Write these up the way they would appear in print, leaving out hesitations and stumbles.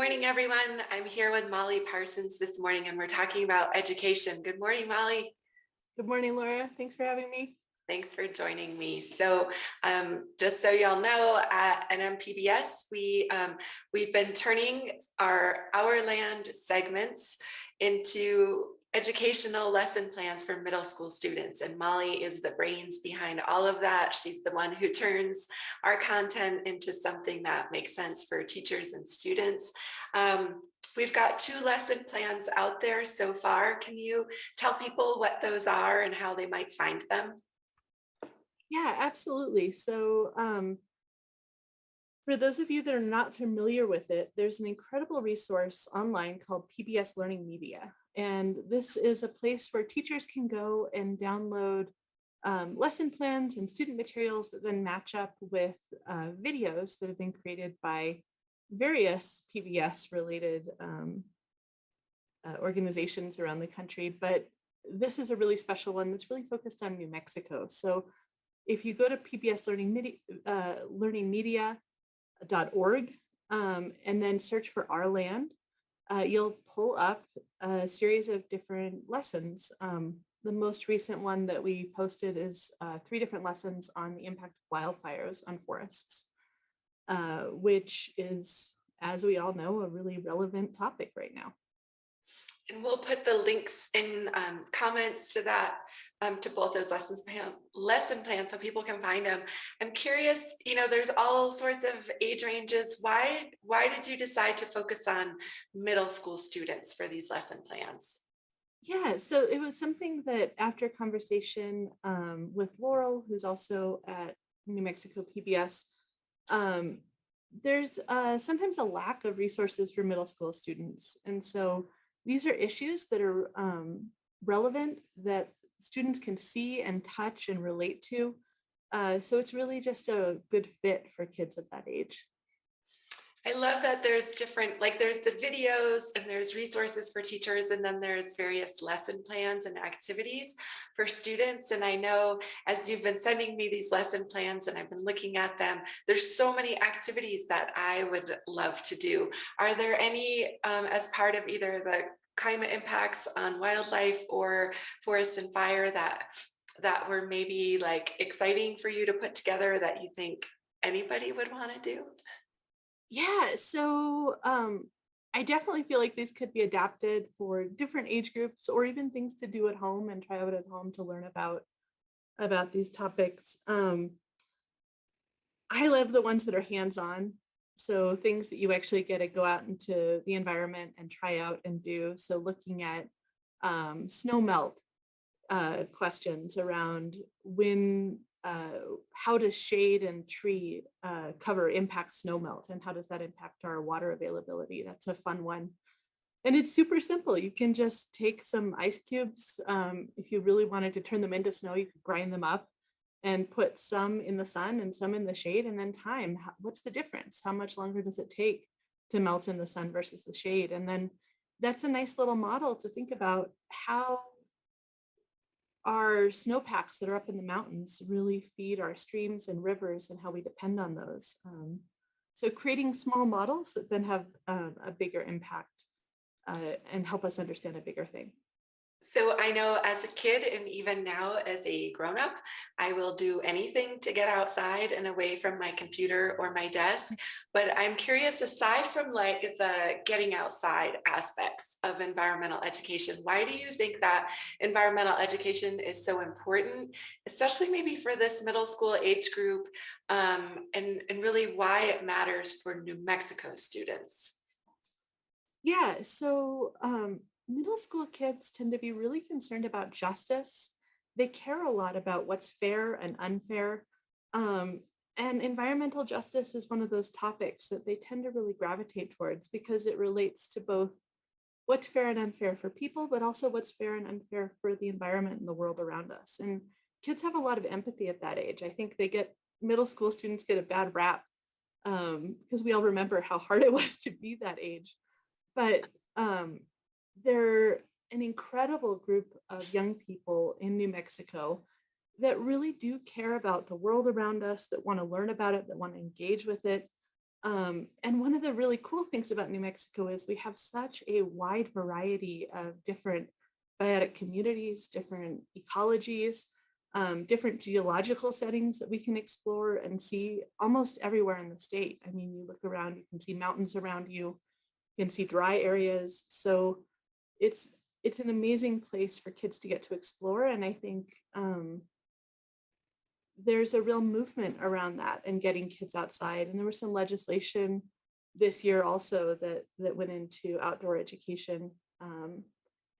morning, everyone. I'm here with Molly Parsons this morning, and we're talking about education. Good morning, Molly. Good morning, Laura. Thanks for having me. Thanks for joining me. So, just so y'all know, at NMPBS, we've been turning our Our Land segments into educational lesson plans for middle school students. And Molly is the brains behind all of that. She's the one who turns our content into something that makes sense for teachers and students. We've got 2 lesson plans out there so far. Can you tell people what those are and how they might find them? Yeah, absolutely. For those of you that are not familiar with it, there's an incredible resource online called PBS Learning Media. And this is a place where teachers can go and download lesson plans and student materials that then match up with videos that have been created by various PBS related organizations around the country. But this is a really special one that's really focused on New Mexico. So if you go to pbslearningmedia.org and then search for Our Land, you'll pull up a series of different lessons. The most recent one that we posted is 3 different lessons on the impact of wildfires on forests, which is, as we all know, a really relevant topic right now. And we'll put the links in comments to that, to both those lesson plans so people can find them. I'm curious, there's all sorts of age ranges. Why did you decide to focus on middle school students for these lesson plans? Yeah, so it was something that after conversation with Laurel, who's also at New Mexico PBS, there's sometimes a lack of resources for middle school students. And so these are issues that are relevant, that students can see and touch and relate to. So it's really just a good fit for kids at that age. I love that there's different, like there's the videos and there's resources for teachers, and then there's various lesson plans and activities for students. And I know as you've been sending me these lesson plans and I've been looking at them, there's so many activities that I would love to do. Are there any as part of either the climate impacts on wildlife or forest and fire that were maybe like exciting for you to put together that you think anybody would want to do? Yeah, I definitely feel like these could be adapted for different age groups or even things to do at home and try out at home to learn about these topics. I love the ones that are hands-on. So things that you actually get to go out into the environment and try out and do. So looking at snow melt questions around how does shade and tree cover impact snow melt, and how does that impact our water availability? That's a fun one. And it's super simple. You can just take some ice cubes. If you really wanted to turn them into snow, you could grind them up and put some in the sun and some in the shade, and then time. What's the difference? How much longer does it take to melt in the sun versus the shade? And then that's a nice little model to think about how our snowpacks that are up in the mountains really feed our streams and rivers and how we depend on those. So creating small models that then have a bigger impact and help us understand a bigger thing. So I know as a kid and even now as a grown-up, I will do anything to get outside and away from my computer or my desk. But I'm curious, aside from like the getting outside aspects of environmental education, why do you think that environmental education is so important, especially maybe for this middle school age group, and really why it matters for New Mexico students? Yeah, middle school kids tend to be really concerned about justice. They care a lot about what's fair and unfair. Um, and environmental justice is one of those topics that they tend to really gravitate towards because it relates to both what's fair and unfair for people, but also what's fair and unfair for the environment and the world around us. And kids have a lot of empathy at that age. I think middle school students get a bad rap because we all remember how hard it was to be that age. But they're an incredible group of young people in New Mexico that really do care about the world around us, that want to learn about it, that want to engage with it. And one of the really cool things about New Mexico is we have such a wide variety of different biotic communities, different ecologies, different geological settings that we can explore and see almost everywhere in the state. I mean, you look around, you can see mountains around you, you can see dry areas. So it's it's an amazing place for kids to get to explore. And I think there's a real movement around that and getting kids outside. And there was some legislation this year also that went into outdoor education,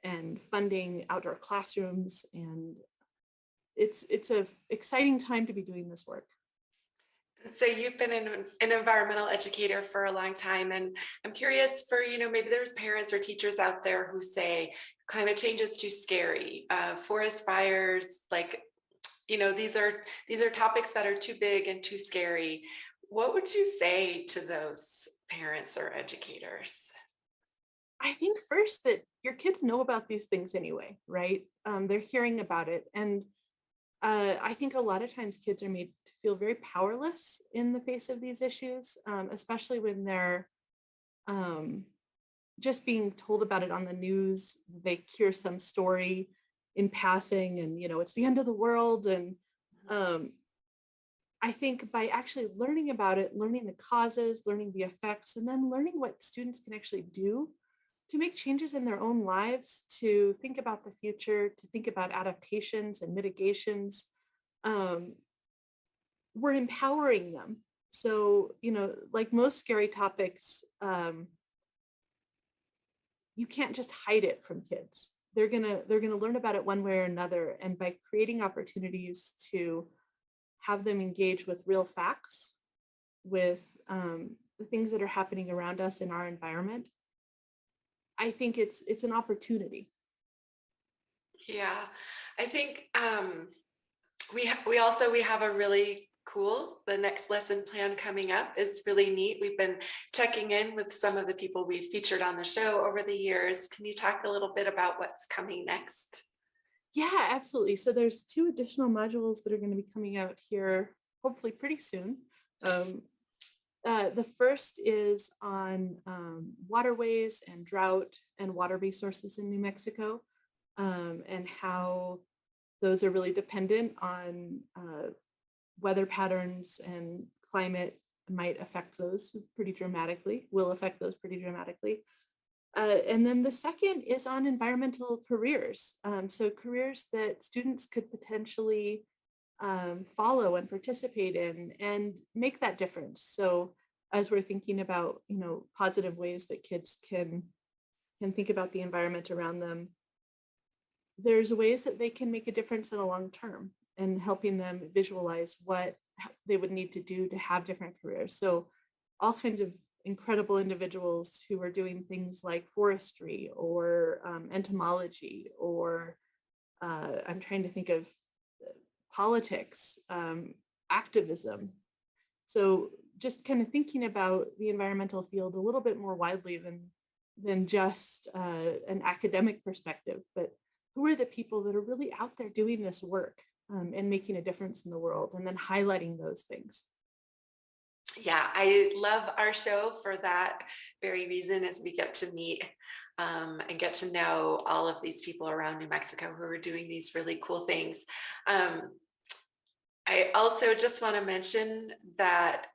and funding outdoor classrooms. And it's a exciting time to be doing this work. So you've been an environmental educator for a long time, and I'm curious for, maybe there's parents or teachers out there who say climate change is too scary, forest fires, like, these are topics that are too big and too scary. What would you say to those parents or educators? I think first that your kids know about these things anyway, right? They're hearing about it. And I think a lot of times kids are made to feel very powerless in the face of these issues, especially when they're um, just being told about it on the news. They hear some story in passing and, it's the end of the world. And um, I think by actually learning about it, learning the causes, learning the effects, and then learning what students can actually do to make changes in their own lives, to think about the future, to think about adaptations and mitigations, um, we're empowering them. So, like most scary topics, you can't just hide it from kids. They're gonna learn about it one way or another. And by creating opportunities to have them engage with real facts, with the things that are happening around us in our environment, I think it's an opportunity. Yeah, I think we have a really cool, the next lesson plan coming up is really neat. We've been checking in with some of the people we've featured on the show over the years. Can you talk a little bit about what's coming next? Yeah, absolutely. So there's two additional modules that are going to be coming out here, hopefully pretty soon. Um, the first is on waterways and drought and water resources in New Mexico, and how those are really dependent on weather patterns, and climate might affect those pretty dramatically, will affect those pretty dramatically. And then the second is on environmental careers. So careers that students could potentially follow and participate in and make that difference. So as we're thinking about, positive ways that kids can think about the environment around them, there's ways that they can make a difference in the long term, and helping them visualize what they would need to do to have different careers. So all kinds of incredible individuals who are doing things like forestry or entomology, or I'm trying to think of politics, activism. So just kind of thinking about the environmental field a little bit more widely than just an academic perspective, but who are the people that are really out there doing this work, and making a difference in the world, and then highlighting those things. Yeah, I love our show for that very reason, as we get to meet and get to know all of these people around New Mexico who are doing these really cool things. Um, I also just want to mention that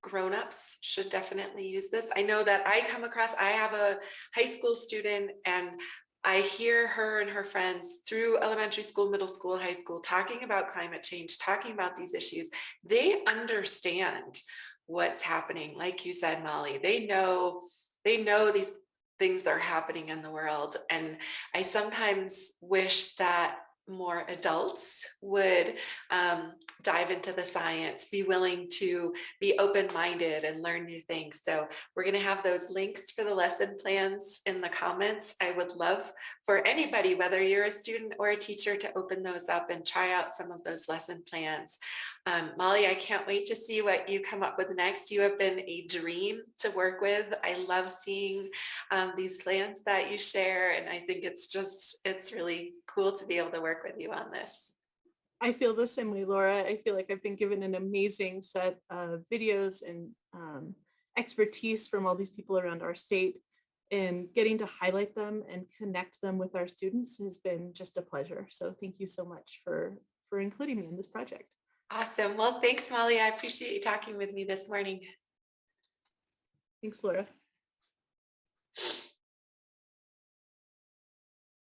grown-ups should definitely use this. I know that I have a high school student, and I hear her and her friends through elementary school, middle school, high school, talking about climate change, talking about these issues. They understand what's happening. Like you said, Molly, they know these things are happening in the world. And I sometimes wish that more adults would dive into the science, be willing to be open-minded and learn new things. So we're going to have those links for the lesson plans in the comments. I would love for anybody, whether you're a student or a teacher, to open those up and try out some of those lesson plans. Molly, I can't wait to see what you come up with next. You have been a dream to work with. I love seeing these plans that you share, and I think it's really cool to be able to work with you on this. I feel the same way, Laura. I feel like I've been given an amazing set of videos and expertise from all these people around our state, and getting to highlight them and connect them with our students has been just a pleasure. So thank you so much for including me in this project. Awesome. Well, thanks, Molly. I appreciate you talking with me this morning. Thanks, Laura.